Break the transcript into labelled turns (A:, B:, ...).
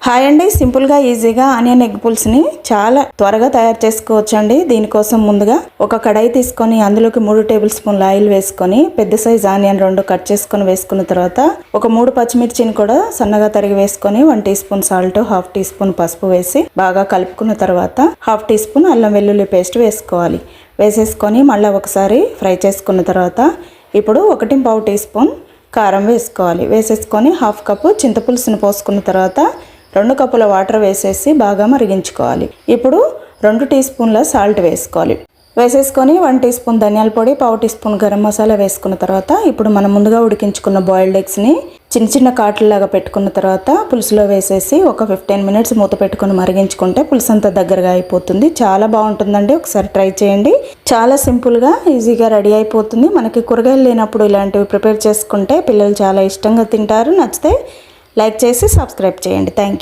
A: Hi అండి, సింపుల్గా ఈజీగా ఆనియన్ ఎగ్ పులుసుని చాలా త్వరగా తయారు చేసుకోవచ్చండి. దీనికోసం ముందుగా ఒక కడాయి తీసుకొని అందులోకి 3 టేబుల్ స్పూన్ల ఆయిల్ వేసుకొని పెద్ద సైజ్ ఆనియన్ 2 కట్ చేసుకొని వేసుకున్న తర్వాత ఒక 3 పచ్చిమిర్చిని కూడా సన్నగా తరిగి వేసుకొని 1 teaspoon salt, 1/2 teaspoon పసుపు వేసి బాగా కలుపుకున్న తర్వాత 1/2 టీ స్పూన్ అల్లం వెల్లుల్లి పేస్ట్ వేసుకోవాలి. వేసేసుకొని మళ్ళీ ఒకసారి ఫ్రై చేసుకున్న తర్వాత ఇప్పుడు 1/4 టీ స్పూన్ కారం వేసుకోవాలి. వేసేసుకొని 1/2 కప్పు చింతపులుసుని పోసుకున్న తర్వాత 2 కప్పుల వాటర్ వేసేసి బాగా మరిగించుకోవాలి. ఇప్పుడు 2 టీ స్పూన్ల సాల్ట్ వేసుకోవాలి. వేసేసుకొని 1 టీ స్పూన్ ధనియాల పొడి, 1/2 టీ స్పూన్ గరం మసాలా వేసుకున్న తర్వాత ఇప్పుడు మనం ముందుగా ఉడికించుకున్న బాయిల్డ్ ఎగ్స్ని చిన్న చిన్న కాట్లలాగా పెట్టుకున్న తర్వాత పులుసులో వేసేసి ఒక 15 మినిట్స్ మూత పెట్టుకొని మరిగించుకుంటే పులుసు అంతా దగ్గరగా అయిపోతుంది. చాలా బాగుంటుందండి, ఒకసారి ట్రై చేయండి. చాలా సింపుల్గా ఈజీగా రెడీ అయిపోతుంది. మనకి కూరగాయలు లేనప్పుడు ఇలాంటివి ప్రిపేర్ చేసుకుంటే పిల్లలు చాలా ఇష్టంగా తింటారు. నచ్చితే లైక్ చేసి సబ్స్క్రైబ్ చేయండి. Thank you.